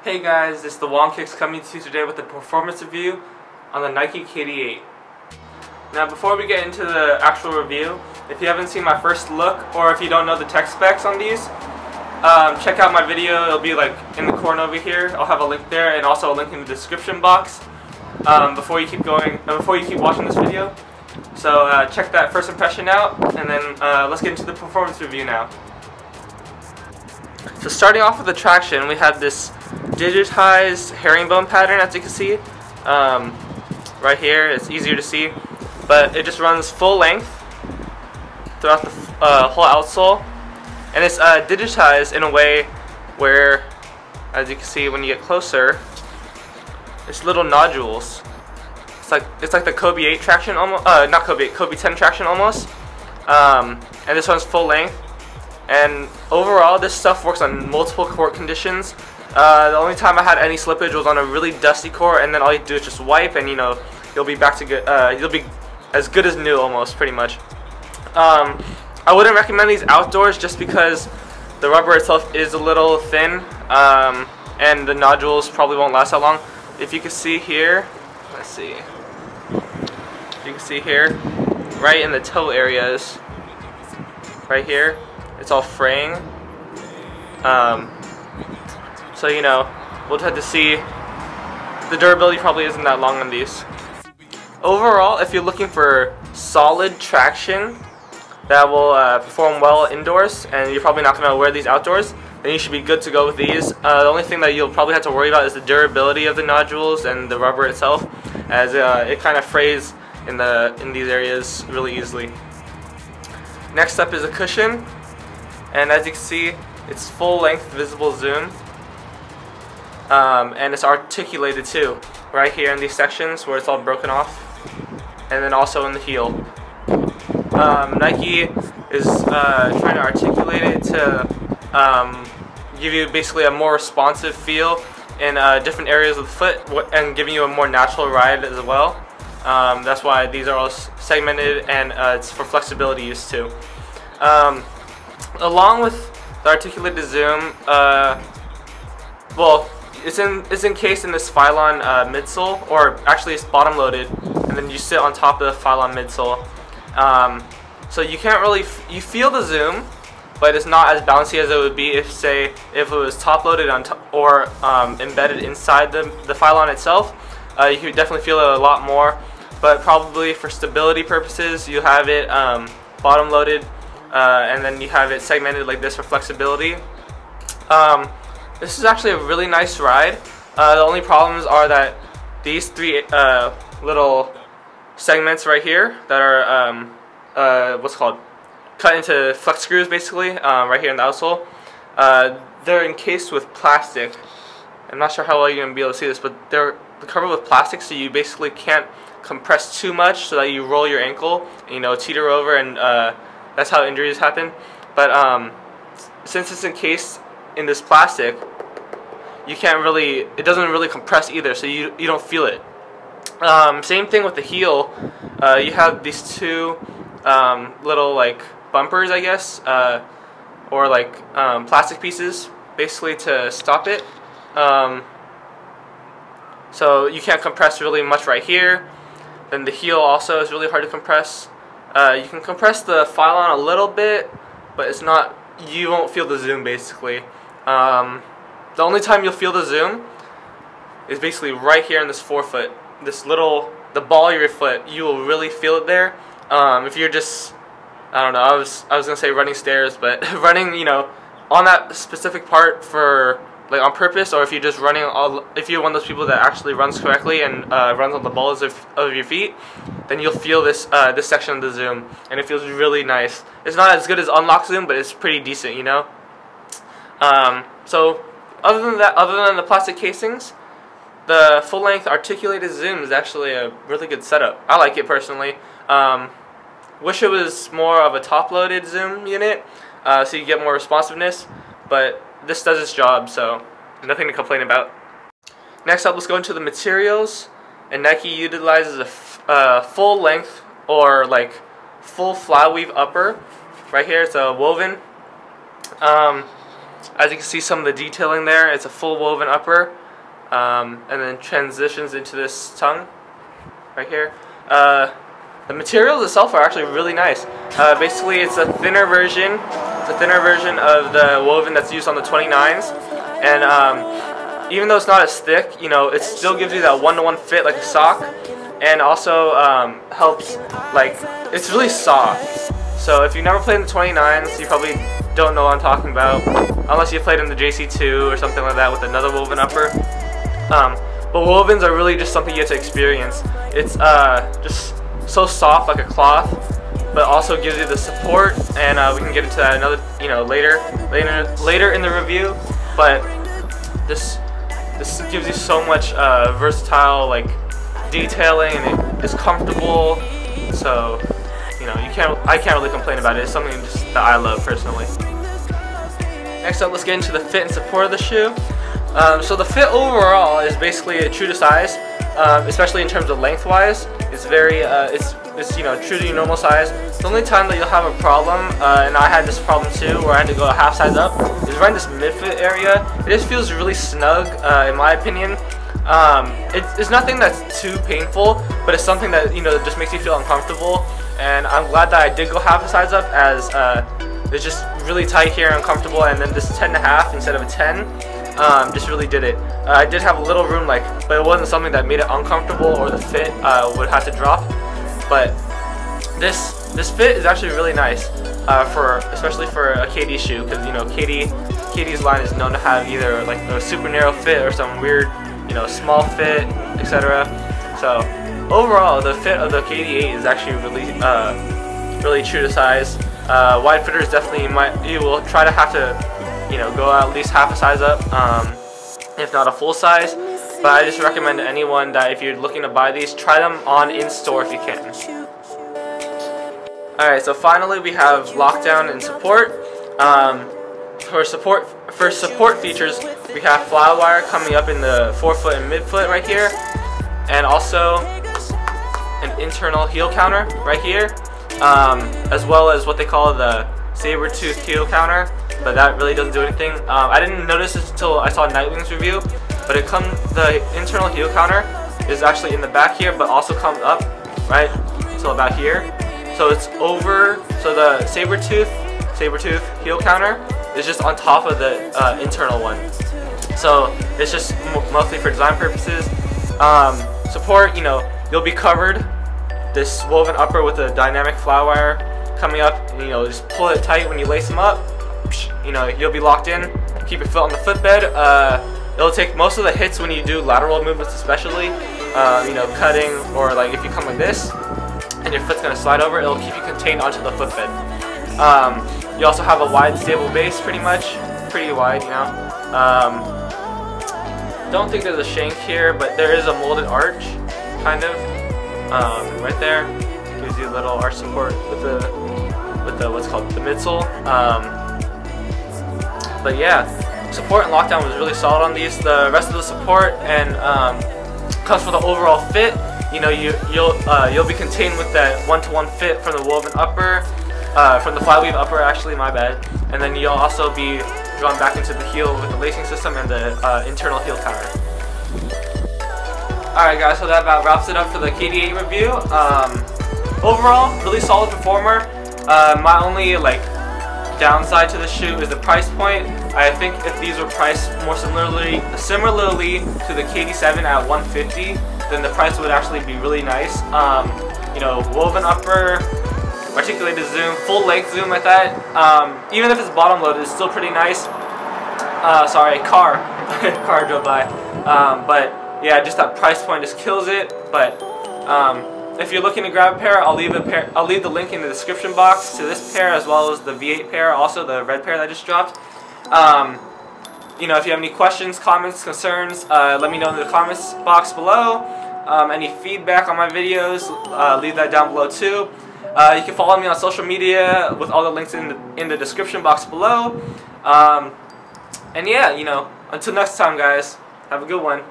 Hey guys, this is TheWongKicks coming to you today with a performance review on the Nike KD8. Now before we get into the actual review, if you haven't seen my first look or if you don't know the tech specs on these, check out my video. It'll be like in the corner over here. I'll have a link there and also a link in the description box before you keep watching this video. So check that first impression out, and then let's get into the performance review now. So starting off with the traction, we have this digitized herringbone pattern, as you can see. Right here, it's easier to see, but it just runs full length throughout the whole outsole, and it's digitized in a way where, as you can see when you get closer, it's little nodules. It's like the Kobe 8 traction almost, not Kobe 8, Kobe 10 traction almost, and this one's full length. And overall, this stuff works on multiple court conditions. The only time I had any slippage was on a really dusty court, and then all you do is just wipe, and you'll be back to good. You'll be as good as new almost, pretty much. I wouldn't recommend these outdoors just because the rubber itself is a little thin, and the nodules probably won't last that long. If you can see here, let's see. If you can see here, right in the toe areas, right here. It's all fraying, so we'll have to see. The durability probably isn't that long on these. Overall, if you're looking for solid traction that will perform well indoors, and you're probably not going to wear these outdoors, then you should be good to go with these. The only thing that you'll probably have to worry about is the durability of the nodules and the rubber itself, as it kind of frays in these areas really easily. Next up is a cushion. And as you can see, it's full length visible zoom, and it's articulated too, right here in these sections where it's all broken off, and then also in the heel. Nike is trying to articulate it to give you basically a more responsive feel in different areas of the foot, and giving you a more natural ride as well. That's why these are all segmented, and it's for flexibility use too. Along with the articulated zoom, well, it's encased in this Phylon midsole, or actually it's bottom loaded, and then you sit on top of the Phylon midsole. So you can't really you feel the zoom, but it's not as bouncy as it would be if it was top loaded on or embedded inside the Phylon itself. You could definitely feel it a lot more, but probably for stability purposes, you have it bottom loaded. And then you have it segmented like this for flexibility. This is actually a really nice ride. The only problems are that these three little segments right here that are cut into flex screws, basically, right here in the outsole. They're encased with plastic. I'm not sure how well you're gonna be able to see this, but they're covered with plastic, so you basically can't compress too much so that you roll your ankle, and, teeter over, and that's how injuries happen. But since it's encased in this plastic, it doesn't really compress either, so you don't feel it. Same thing with the heel. You have these two little bumpers, I guess, or plastic pieces, basically to stop it. So you can't compress really much right here. Then the heel also is really hard to compress. You can compress the Phylon a little bit, but you won't feel the zoom basically. The only time you'll feel the zoom is basically right here in this forefoot. The ball of your foot, you will really feel it there. If you're just, I don't know, I was gonna say running stairs, but running, on that specific part for on purpose, or if you're just running if you're one of those people that actually runs correctly and runs on the balls of your feet, then you'll feel this section of the zoom, and it feels really nice. It's not as good as unlock zoom, but it's pretty decent, So other than the plastic casings, the full length articulated zoom is actually a really good setup. I like it personally. Wish it was more of a top loaded zoom unit, so you get more responsiveness, but this does its job, so nothing to complain about. Next up, let's go into the materials. And Nike utilizes a full length, or full fly weave upper. Right here, it's a woven. As you can see, some of the detailing there, it's a full woven upper, and then transitions into this tongue right here. The materials itself are actually really nice. Basically, it's a thinner version. It's a thinner version of the woven that's used on the 29s, and even though it's not as thick, you know, it still gives you that one-to-one fit like a sock, and also helps, like, it's really soft. So if you've never played in the 29s, you probably don't know what I'm talking about, unless you played in the JC2 or something like that with another woven upper. But wovens are really just something you have to experience. It's just so soft like a cloth, but also gives you the support, and we can get into that another, you know, later in the review. But this gives you so much versatile, like, detailing, and it's comfortable. So, you know, I can't really complain about it. It's something just that I love personally. Next up, let's get into the fit and support of the shoe. So the fit overall is basically true to size, especially in terms of lengthwise. It's very, it's you know, true to your normal size. The only time that you'll have a problem, and I had this problem too, where I had to go a half size up, is right in this mid-foot area. It just feels really snug, in my opinion. It's nothing that's too painful, but it's something that, you know, just makes you feel uncomfortable. And I'm glad that I did go half a size up, as it's just really tight here and uncomfortable. And then this 10.5 instead of a 10 just really did it. I did have a little room, like, but it wasn't something that made it uncomfortable or the fit would have to drop. But this fit is actually really nice, especially for a KD shoe, because, you know, KD's line is known to have either like a super narrow fit or some weird, you know, small fit, etc. So overall, the fit of the KD8 is actually really true to size. Wide fitters definitely you will try to have to, you know, go at least half a size up, if not a full size. But I just recommend to anyone that if you're looking to buy these, try them on in store if you can. Alright, so finally we have lockdown and support. For support features, we have fly wire coming up in the forefoot and midfoot right here, and also an internal heel counter right here, as well as what they call the saber-tooth heel counter, but that really doesn't do anything. I didn't notice this until I saw Nightwing's review, but the internal heel counter is actually in the back here, but also comes up right until about here. So it's over. So the saber-tooth heel counter is just on top of the internal one. So it's just mostly for design purposes. Support, you know, you'll be covered. This woven upper with a dynamic fly wire coming up, and, you know, just pull it tight when you lace them up. You know, you'll be locked in. Keep your foot on the footbed. It'll take most of the hits when you do lateral movements, especially, you know, cutting, or like if you come like this and your foot's gonna slide over, it'll keep you contained onto the footbed. You also have a wide, stable base, pretty wide, you know. Don't think there's a shank here, but there is a molded arch, kind of, right there. Gives you a little arch support with the what's called the midsole. But yeah, support and lockdown was really solid on these. The rest of the support and comes for the overall fit. You know, you'll be contained with that one-to-one fit from the woven upper, from the fly weave upper, actually, my bad. And then you'll also be drawn back into the heel with the lacing system and the internal heel counter. Alright guys, so that about wraps it up for the KD8 review. Overall, really solid performer. My only downside to the shoe is the price point. I think if these were priced more similarly to the KD7 at $150, then the price would actually be really nice. You know, woven upper, articulated zoom, full length zoom at that. Even if it's bottom loaded, it's still pretty nice. Sorry, car drove by. But yeah, just that price point just kills it. But if you're looking to grab a pair, I'll leave the link in the description box to this pair, as well as the V8 pair, also the red pair that I just dropped. You know, if you have any questions, comments, concerns, let me know in the comments box below. Any feedback on my videos, leave that down below too. You can follow me on social media with all the links in the description box below. And yeah, you know, until next time guys, have a good one.